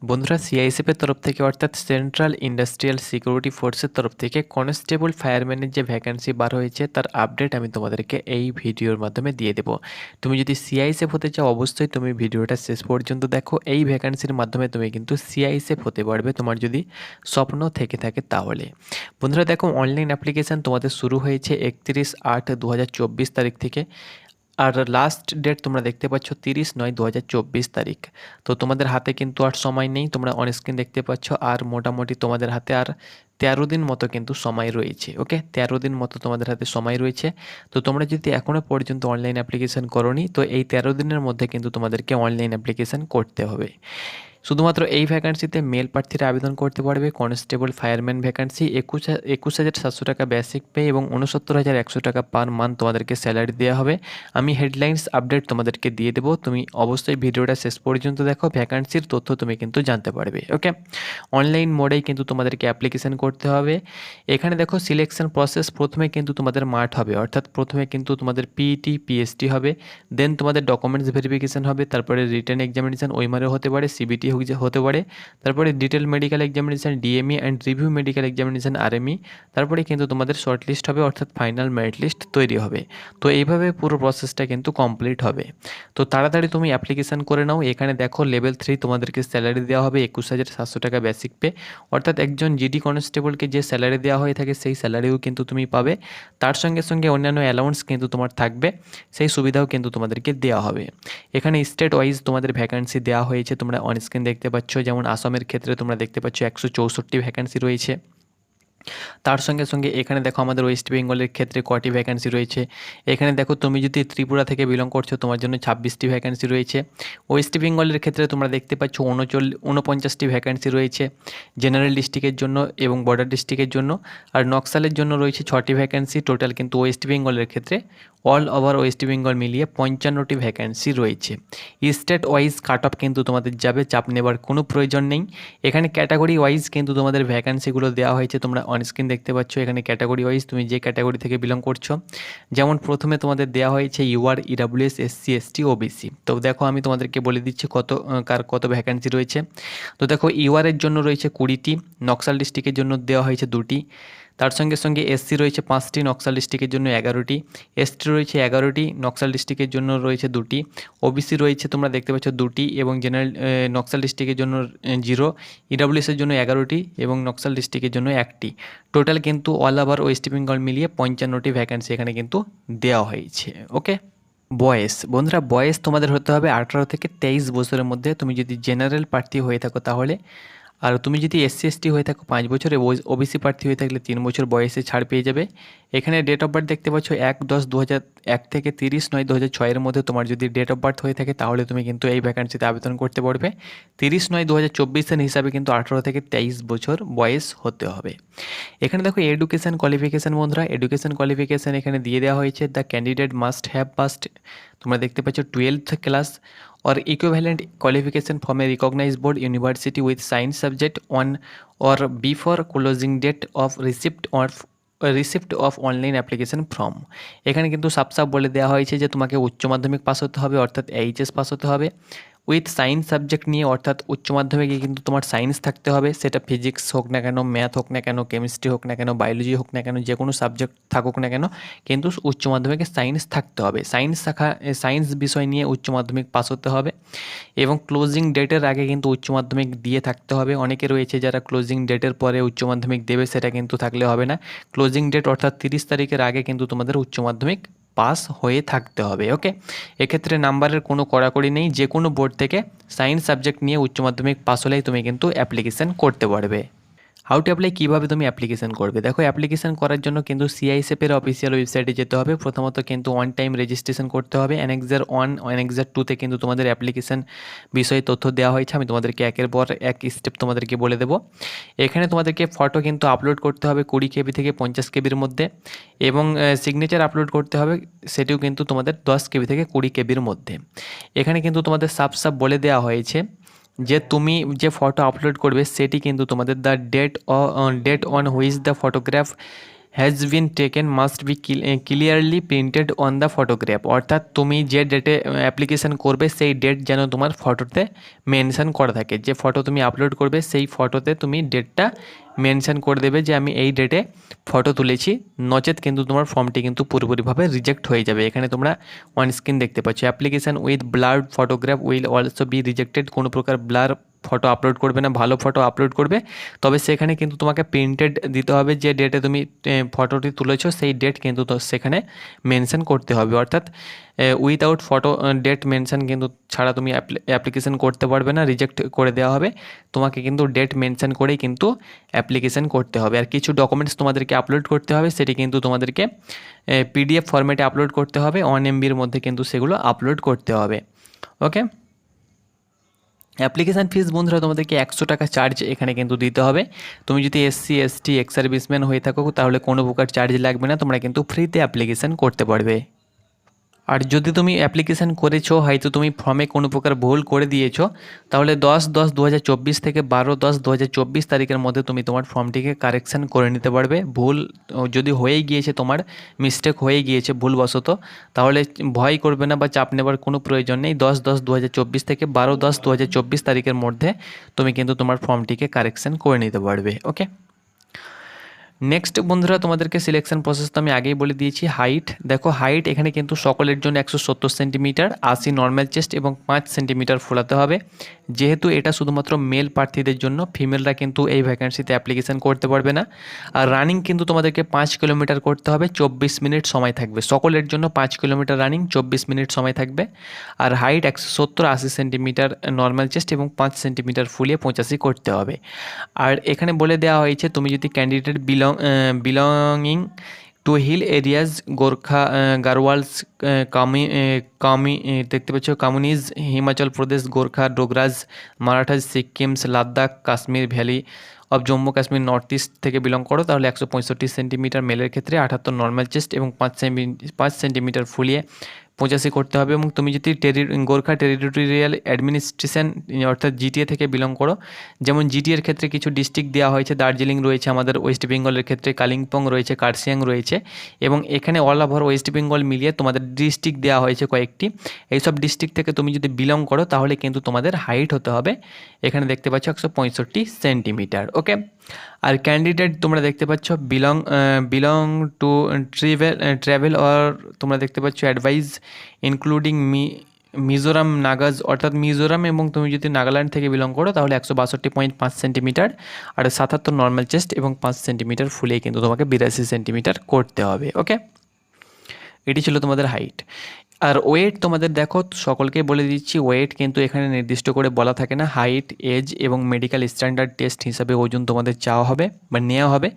বন্ধুরা, সিআইএসএফের তরফ থেকে অর্থাৎ সেন্ট্রাল ইন্ডাস্ট্রিয়াল সিকিউরিটি ফোর্সের তরফ থেকে কনস্টেবল ফায়ারম্যানের যে ভ্যাকান্সি বার হয়েছে তার আপডেট আমি তোমাদেরকে এই ভিডিওর মাধ্যমে দিয়ে দেবো। তুমি যদি সিআইএসএফ হতে চাও অবশ্যই তুমি ভিডিওটা শেষ পর্যন্ত দেখো। এই ভ্যাকান্সির মাধ্যমে তুমি কিন্তু সিআইএসএফ হতে পারবে তোমার যদি স্বপ্ন থেকে থাকে তাহলে। বন্ধুরা দেখো, অনলাইন অ্যাপ্লিকেশান তোমাদের শুরু হয়েছে 31/8/2024 তারিখ থেকে, আর লাস্ট ডেট তোমরা দেখতে পাচ্ছ 30/9/2024 তারিখ। তো তোমাদের হাতে কিন্তু আর সময় নেই, তোমরা অন স্ক্রিন দেখতে পাচ্ছ। আর মোটামুটি তোমাদের হাতে আর 13 দিন মতো কিন্তু সময় রয়েছে। ওকে, 13 দিন মতো তোমাদের হাতে সময় রয়েছে। তো তোমরা যদি এখনও পর্যন্ত অনলাইন অ্যাপ্লিকেশান করোনি, তো এই 13 দিনের মধ্যে কিন্তু তোমাদেরকে অনলাইন অ্যাপ্লিকেশান করতে হবে। শুধুমাত্র এই ভ্যাকান্সিতে মেল প্রার্থীরা আবেদন করতে পারবে। কনস্টেবল ফায়ারম্যান ভ্যাকান্সি 21,700 টাকা বেসিক পে এবং 69,100 টাকা পার মান্থ তোমাদেরকে স্যালারি দেওয়া হবে। আমি হেডলাইন্স আপডেট তোমাদেরকে দিয়ে দেবো, তুমি অবশ্যই ভিডিওটা শেষ পর্যন্ত দেখো, ভ্যাকান্সির তথ্য তুমি কিন্তু জানতে পারবে। ওকে, অনলাইন মোডেই কিন্তু তোমাদেরকে অ্যাপ্লিকেশান করতে হবে। এখানে দেখো সিলেকশন প্রসেস, প্রথমে কিন্তু তোমাদের মাঠ হবে, অর্থাৎ প্রথমে কিন্তু তোমাদের পিইটি পিএসটি হবে, দেন তোমাদের ডকুমেন্টস ভেরিফিকেশান হবে, তারপরে রিটেন এক্সামিনেশান ওইমারও হতে পারে, সিবিটি হতে পারে, তারপরে detail medical examination DME and review medical examination RME, তারপরে কিন্তু তোমাদের শর্ট লিস্ট হবে, অর্থাৎ ফাইনাল মেরিট লিস্ট তৈরি হবে। তো এইভাবে পুরো প্রসেসটা কিন্তু কমপ্লিট হবে। তো তাড়াতাড়ি তুমি অ্যাপ্লিকেশান করে নাও। এখানে দেখো লেভেল 3 তোমাদেরকে স্যালারি দেওয়া হবে 21,700 টাকা বেসিক পে, অর্থাৎ একজন জিডি কনস্টেবলকে যে স্যালারি দেওয়া হয়ে থাকে সেই স্যালারিও কিন্তু তুমি পাবে। তার সঙ্গে সঙ্গে অন্যান্য অ্যালাউন্স কিন্তু তোমার থাকবে, সেই সুবিধাও কিন্তু তোমাদেরকে দেওয়া হবে। এখানে স্টেট ওয়াইজ তোমাদের ভ্যাকান্সি দেওয়া হয়েছে, তোমরা অন স্ক্রিন দেখতে পাচ্ছ। যেমন আসামের ক্ষেত্রে তোমরা দেখতে পাচ্ছ 164 ভ্যাকান্সি রয়েছে। তার সঙ্গে সঙ্গে এখানে দেখো আমাদের ওয়েস্ট বেঙ্গলের ক্ষেত্রে কটি ভ্যাকান্সি রয়েছে। এখানে দেখো তুমি যদি ত্রিপুরা থেকে বিলং করছো তোমার জন্য 26টি ভ্যাকান্সি রয়েছে। ওয়েস্ট বেঙ্গলের ক্ষেত্রে তোমরা দেখতে পাচ্ছ 49টি ভ্যাকান্সি রয়েছে জেনারেল ডিস্ট্রিক্টের জন্য এবং বর্ডার ডিস্ট্রিক্টের জন্য। আর নকশালের জন্য রয়েছে 6টি ভ্যাকান্সি টোটাল, কিন্তু ওয়েস্ট বেঙ্গলের ক্ষেত্রে অল ওভার ওয়েস্ট বেঙ্গল মিলিয়ে 55টি ভ্যাকান্সি রয়েছে। স্টেট ওয়াইজ কাট অফ কিন্তু তোমাদের যাবে, চাপ নেবার কোনো প্রয়োজন নেই। এখানে ক্যাটাগরি ওয়াইজ কিন্তু তোমাদের ভ্যাকান্সিগুলো দেওয়া হয়েছে, তোমরা অন স্ক্রিন দেখতে পাচ্ছ। এখানে ক্যাটাগরি ওয়াইজ তুমি যে ক্যাটাগরি থেকে বিলং করছো, যেমন প্রথমে তোমাদের দেওয়া হয়েছে UR, EWS, SC, ST, OBC. তো দেখো আমি তোমাদেরকে বলে দিচ্ছি কত ভ্যাকান্সি রয়েছে। তো দেখো ইউআরের জন্য রয়েছে 20টি, নকশাল ডিস্ট্রিক্টের জন্য দেওয়া হয়েছে 2টি, তার সঙ্গে সঙ্গে এসসি রয়েছে 5টি, নকশাল ডিস্ট্রিক্টের জন্য 11টি, এসটি রয়েছে 11টি, নকশাল ডিস্ট্রিক্টের জন্য রয়েছে 2টি, ওবিসি রয়েছে তোমরা দেখতে পাচ্ছ 2টি এবং জেনারেল নকশাল ডিস্ট্রিক্টের জন্য 0, ইডাব্লিউএসের জন্য 11টি এবং নকশাল ডিস্ট্রিক্টের জন্য 1টি। টোটাল কিন্তু অল ওভার ওয়েস্ট বেঙ্গল মিলিয়ে 55টি ভ্যাকান্সি এখানে কিন্তু দেওয়া হয়েছে। ওকে, বয়স, বন্ধুরা বয়স তোমাদের হতে হবে 18 থেকে 23 বছরের মধ্যে, তুমি যদি জেনারেল প্রার্থী হয়ে থাকো তাহলে। আর তুমি যদি এসসি এসটি হয়ে থাকো 5 বছর, ওবিসি প্রার্থী হয়ে থাকলে 3 বছর বয়সে ছাড় পেয়ে যাবে। এখানে ডেট অফ বার্থ দেখতে পাচ্ছ 1/10/2001 থেকে 30/9/2006 মধ্যে তোমার যদি ডেট অফ বার্থ হয়ে থাকে তাহলে তুমি কিন্তু এই ভ্যাকান্সিতে আবেদন করতে পারবে। 30/9/2024 হিসাবে কিন্তু 18 থেকে 23 বছর বয়স হতে হবে। এখানে দেখো এডুকেশান কোয়ালিফিকেশান, বন্ধুরা এডুকেশান কোয়ালিফিকেশান এখানে দিয়ে দেওয়া হয়েছে। The candidate must have passed, তোমরা দেখতে পাচ্ছ 12th class or equivalent qualification from a recognized board university with science subject on or before closing date of receipt of online application form. এখানে কিন্তু সাফ বলে দেওয়া হয়েছে যে তোমাকে উচ্চ মাধ্যমিক পাস হতে হবে, অর্থাৎ এইচএস পাস হতে হবে উইথ সায়েন্স সাবজেক্ট নিয়ে, অর্থাৎ উচ্চ মাধ্যমিকে কিন্তু তোমার সায়েন্স থাকতে হবে, সেটা ফিজিক্স হোক না কেন, ম্যাথ হোক না কেন, কেমিস্ট্রি হোক না কেন, বায়োলজি হোক না কেন, যে কোনো সাবজেক্ট থাকুক না কেন, কিন্তু উচ্চ মাধ্যমিকে সায়েন্স থাকতে হবে। সায়েন্স বিষয় নিয়ে উচ্চ মাধ্যমিক পাস হতে হবে এবং ক্লোজিং ডেটের আগে কিন্তু উচ্চ মাধ্যমিক দিয়ে থাকতে হবে। অনেকে রয়েছে যারা ক্লোজিং ডেটের পরে উচ্চ মাধ্যমিক দেবে, সেটা কিন্তু থাকলে হবে না। ক্লোজিং ডেট অর্থাৎ 30 তারিখের আগে কিন্তু তোমাদের উচ্চ মাধ্যমিক পাস হয়ে থাকতে হবে। ওকে, এক্ষেত্রে নাম্বারের কোনো কড়াকড়ি নেই, যে কোনো বোর্ড থেকে সায়েন্স সাবজেক্ট নিয়ে উচ্চ মাধ্যমিক পাস হলেই তুমি কিন্তু অ্যাপ্লিকেশান করতে পারবে। হাউ টু অ্যাপ্লাই, কীভাবে তুমি অ্যাপ্লিকেশান করবে? দেখো অ্যাপ্লিকেশান করার জন্য কিন্তু সিআইএসএফের অফিসিয়াল ওয়েবসাইটে যেতে হবে। প্রথমত কিন্তু ওয়ান টাইম রেজিস্ট্রেশন করতে হবে। অ্যানেক্সার 1 অ্যানেক্সার 2তে কিন্তু তোমাদের অ্যাপ্লিকেশান বিষয়ে তথ্য দেওয়া হয়েছে, আমি তোমাদেরকে একের পর এক স্টেপ তোমাদেরকে বলে দেবো। এখানে তোমাদেরকে ফটো কিন্তু আপলোড করতে হবে 20 কেবি থেকে 50 কেবির মধ্যে, এবং সিগনেচার আপলোড করতে হবে, সেটিও কিন্তু তোমাদের 10 কেবি থেকে 20 কেবির মধ্যে। এখানে কিন্তু তোমাদের সাফ বলে দেওয়া হয়েছে যে তুমি যে ফটো আপলোড করবে সেটি কিন্তু তোমাদের the date on which the photograph has been taken must be clearly printed on the photograph, অর্থাৎ তুমি যে ডেটে অ্যাপ্লিকেশান করবে সেই ডেট যেন তোমার ফটোতে মেনশান করা থাকে। যে ফটো তুমি আপলোড করবে সেই ফটোতে তুমি ডেটটা মেনশান করে দেবে যে আমি এই ডেটে ফটো তুলেছি, নচেত কিন্তু তোমার ফর্মটি কিন্তু পুরোপুরিভাবে রিজেক্ট হয়ে যাবে। এখানে তোমরা অন স্ক্রিন দেখতে পাচ্ছ, application with blurred photograph will also be rejected. কোনো প্রকার ব্লার ফটো আপলোড করবে না, ভালো ফটো আপলোড করবে। তবে সেখানে কিন্তু তোমাকে প্রিন্টেড দিতে হবে, যে ডেটে তুমি ফটোটি তুলেছো সেই ডেট কিন্তু সেখানে মেনশন করতে হবে। অর্থাৎ উইথাউট ফটো ডেট মেনশন কিন্তু ছাড়া তুমি অ্যাপ্লিকেশন করতে পারবে না, রিজেক্ট করে দেওয়া হবে। তোমাকে কিন্তু ডেট মেনশন করেই কিন্তু অ্যাপ্লিকেশন করতে হবে। আর কিছু ডকুমেন্টস তোমাদেরকে আপলোড করতে হবে, সেটি কিন্তু তোমাদেরকে পিডিএফ ফরম্যাটে আপলোড করতে হবে, 1 MBর মধ্যে কিন্তু সেগুলো আপলোড করতে হবে। ওকে, অ্যাপ্লিকেশান ফিস বন্ধুরা তোমাদেরকে 100 টাকা চার্জ এখানে কিন্তু দিতে হবে। তুমি যদি SC ST এক্স সার্ভিসম্যান হয়ে থাকো তাহলে কোনো প্রকার চার্জ লাগবে না, তোমরা কিন্তু ফ্রিতে অ্যাপ্লিকেশান করতে পারবে। আর যদি তুমি অ্যাপ্লিকেশান করেছো, হয়তো তুমি ফর্মে কোনো প্রকার ভুল করে দিয়েছো, তাহলে 10/10/2024 থেকে 12/10/2024 তারিখের মধ্যে তুমি তোমার ফর্মটিকে কারেকশান করে নিতে পারবে। ভুল যদি হয়েই গিয়েছে, তোমার মিস্টেক হয়ে গিয়েছে ভুলবশত, তাহলে ভয় করবে না বা চাপ নেবার কোনো প্রয়োজন নেই। 10/10/2024 থেকে 12/10/2024 তারিখের মধ্যে তুমি কিন্তু তোমার ফর্মটিকে কারেকশান করে নিতে পারবে। ওকে, নেক্সট বন্ধুরা তোমাদেরকে সিলেকশন প্রসেস তো আমি আগেই বলে দিয়েছি। হাইট দেখো, হাইট এখানে কিন্তু সকলের জন্য 170 সেন্টিমিটার, 80 নর্মাল চেস্ট এবং 5 সেন্টিমিটার ফোলাতে হবে। যেহেতু এটা শুধুমাত্র মেল প্রার্থীদের জন্য, ফিমেলরা কিন্তু এই ভ্যাকেন্সিতে অ্যাপ্লিকেশান করতে পারবে না। আর রানিং কিন্তু তোমাদেরকে 5 কিলোমিটার করতে হবে, 24 মিনিট সময় থাকবে। সকলের জন্য 5 কিলোমিটার রানিং, 24 মিনিট সময় থাকবে। আর হাইট 170, 80 সেন্টিমিটার নর্মাল চেস্ট এবং 5 সেন্টিমিটার ফুলিয়ে 85 করতে হবে। আর এখানে বলে দেওয়া হয়েছে, তুমি যদি candidate belonging to hill areas Gorkha Garhwals দেখতে পাচ্ছ communities, Himachal Pradesh, Gorkha, Dogras, Marathas, Sikkims, Ladakh, Kashmir valley of Jammu Kashmir, north east থেকে বিলং করো, তাহলে 165 সেন্টিমিটার মেলের ক্ষেত্রে, 78 নর্মাল চেস্ট এবং 5 সেন্টিমিটার ফুলিয়ে 85 করতে হবে। এবং তুমি যদি গোর্খা টেরিটোরিয়াল অ্যাডমিনিস্ট্রেশন অর্থাৎ জিটিএ থেকে বিলং করো, যেমন জিটিএর ক্ষেত্রে কিছু ডিস্ট্রিক্ট দেওয়া হয়েছে, দার্জিলিং রয়েছে, আমাদের ওয়েস্ট বেঙ্গলের ক্ষেত্রে কালিম্পং রয়েছে, কার্শিয়াং রয়েছে, এবং এখানে অল ওভার ওয়েস্ট বেঙ্গল মিলিয়ে তোমাদের ডিস্ট্রিক্ট দেওয়া হয়েছে কয়েকটি। এইসব ডিস্ট্রিক্ট থেকে তুমি যদি বিলং করো তাহলে কিন্তু তোমাদের হাইট হতে হবে, এখানে দেখতে পাচ্ছ 165 সেন্টিমিটার। ওকে, আর ক্যান্ডিডেট তোমরা দেখতে পাচ্ছ বিলং টু ট্রাভেল অর তোমরা দেখতে পাচ্ছ অ্যাডভাইস ইনক্লুডিং মিজোরাম নাগাজ, অর্থাৎ মিজোরাম এবং তুমি যদি নাগাল্যান্ড থেকে বিলং করো তাহলে 162.5 সেন্টিমিটার আর 77 নর্মাল চেস্ট এবং 5 সেন্টিমিটার ফুলিয়ে কিন্তু তোমাকে 82 সেন্টিমিটার করতে হবে। ওকে, এটি ছিল তোমাদের হাইট। আর ওয়েট তোমাদের দেখো, সকলকে বলে দিচ্ছি, ওয়েট কিন্তু এখানে নির্দিষ্ট করে বলা থাকে না। হাইট, এজ এবং মেডিকেল স্ট্যান্ডার্ড টেস্ট হিসাবে ওজন তোমাদের চাওয়া হবে বা নেওয়া হবে।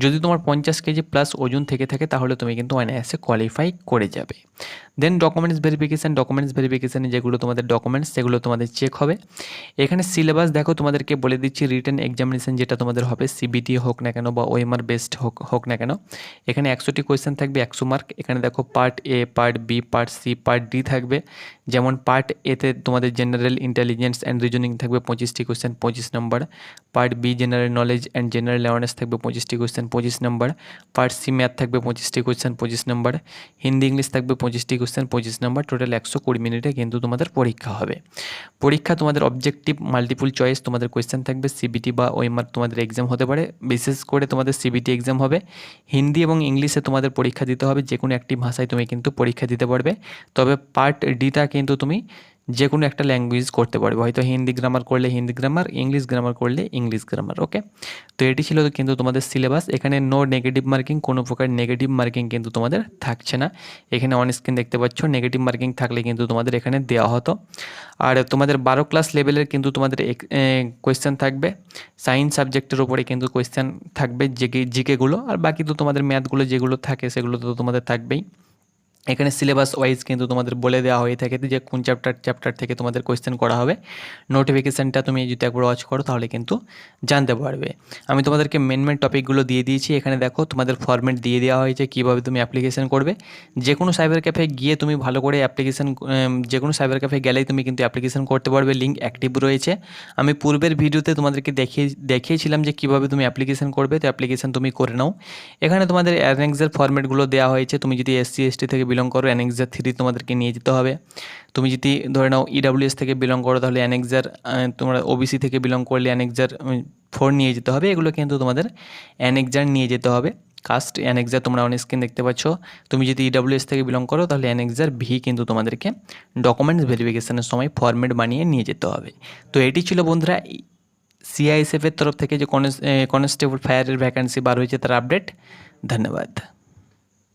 যদি তোমার 50 কেজি প্লাস ওজন থেকে থাকে তাহলে তুমি কিন্তু অনায়াসে কোয়ালিফাই করে যাবে। দেন ডকুমেন্টস ভেরিফিকেশানে যেগুলো তোমাদের ডকুমেন্টস সেগুলো তোমাদের চেক হবে। এখানে সিলেবাস দেখো, তোমাদেরকে বলে দিচ্ছি রিটেন এক্সামিনেশান যেটা তোমাদের হবে, সিবিটি হোক না কেন বা ওএমআর বেসড হোক না কেন, এখানে 100টি কোয়েশ্চেন থাকবে, 100 মার্ক। এখানে দেখো part A, part B, part C, part D থাকবে। যেমন পার্ট এতে তোমাদের জেনারেল ইন্টেলিজেন্স অ্যান্ড রিজনিং থাকবে 25টি question, 25 number. Part B general knowledge and general awareness থাকবে 25টি question, 25 number. Part C math থাকবে 25টি কোয়েশ্চেন, 25 নম্বর। হিন্দি ইংলিশ থাকবে 25টি কোয়েশ্চেন, 25 নম্বর। টোটাল 120 মিনিটে কিন্তু তোমাদের পরীক্ষা হবে। পরীক্ষা তোমাদের অবজেক্টিভ মাল্টিপল চয়েস তোমাদের কোয়েশ্চেন থাকবে, সিবিটি বা ওএমআর তোমাদের এক্সাম হতে পারে, বিশেষ করে তোমাদের সিবিটি এক্সাম হবে। হিন্দি এবং ইংলিশে তোমাদের পরীক্ষা দিতে হবে, যে কোনো একটি ভাষায় তুমি কিন্তু পরীক্ষা দিতে পারবে। তবে পার্ট ডিটা কিন্তু তুমি যে কোনো একটা ল্যাঙ্গুয়েজ করতে পারবে, হয়তো হিন্দি গ্রামার করলে হিন্দি গ্রামার, ইংলিশ গ্রামার করলে ইংলিশ গ্রামার। ওকে, তো এটি ছিল কিন্তু তোমাদের সিলেবাস। এখানে নো নেগেটিভ মার্কিং, কোনো প্রকার নেগেটিভ মার্কিং কিন্তু তোমাদের থাকছে না। এখানে অন স্ক্রিন দেখতে পাচ্ছ, নেগেটিভ মার্কিং থাকলে কিন্তু তোমাদের এখানে দেওয়া হতো। আর তোমাদের 12 ক্লাস লেভেলের কিন্তু তোমাদের কোয়েশ্চেন থাকবে, সায়েন্স সাবজেক্টের ওপরে কিন্তু কোয়েশ্চেন থাকবে জিকেগুলো, আর বাকি তো তোমাদের ম্যাথগুলো যেগুলো থাকে সেগুলো তো তোমাদের থাকবেই। এখানে সিলেবাস ওয়াইজ কিন্তু তোমাদের বলে দেওয়া হয়ে থাকে যে কোন চ্যাপ্টার থেকে তোমাদের কোয়েশ্চেন করা হবে। নোটিফিকেশানটা তুমি যদি একবার ওয়াচ করো তাহলে কিন্তু জানতে পারবে। আমি তোমাদেরকে মেন টপিকগুলো দিয়ে দিয়েছি। এখানে দেখো তোমাদের ফরম্যাট দিয়ে দেওয়া হয়েছে কীভাবে তুমি অ্যাপ্লিকেশান করবে। যে কোনো সাইবার ক্যাফে গিয়ে তুমি ভালো করে যে কোনো সাইবার ক্যাফে গেলেই তুমি কিন্তু অ্যাপ্লিকেশান করতে পারবে। লিঙ্ক অ্যাক্টিভ রয়েছে। আমি পূর্বের ভিডিওতে তোমাদেরকে দেখিয়েছিলাম যে কীভাবে তুমি অ্যাপ্লিকেশান করবে, তো অ্যাপ্লিকেশান তুমি করে নাও। এখানে তোমাদের অ্যানেক্সের ফরম্যাটগুলো দেওয়া হয়েছে। তুমি যদি SC ST থেকে বিলং করো অ্যানেক্সার 3 তোমাদেরকে নিয়ে যেতে হবে। তুমি যদি ধরে নাও EWS থেকে বিলং করো তাহলে অ্যানেক্সার, তোমরা OBC থেকে বিলং করলে অ্যানেক্সার 4 নিয়ে যেতে হবে। এগুলো কিন্তু তোমাদের অ্যানেক্সার নিয়ে যেতে হবে। কাস্ট অ্যানেক্সার তোমরা অন স্ক্রিন দেখতে পাচ্ছ। তুমি যদি EWS থেকে বিলং করো তাহলে অ্যানেক্সার V কিন্তু তোমাদেরকে ডকুমেন্টস ভেরিফিকেশনের সময় ফরম্যাট বানিয়ে নিয়ে যেতে হবে। তো এটি ছিল বন্ধুরা CISF এর তরফ থেকে যে কনস্টেবল ফায়ারের ভ্যাকান্সি বার হয়েছে তার আপডেট। ধন্যবাদ।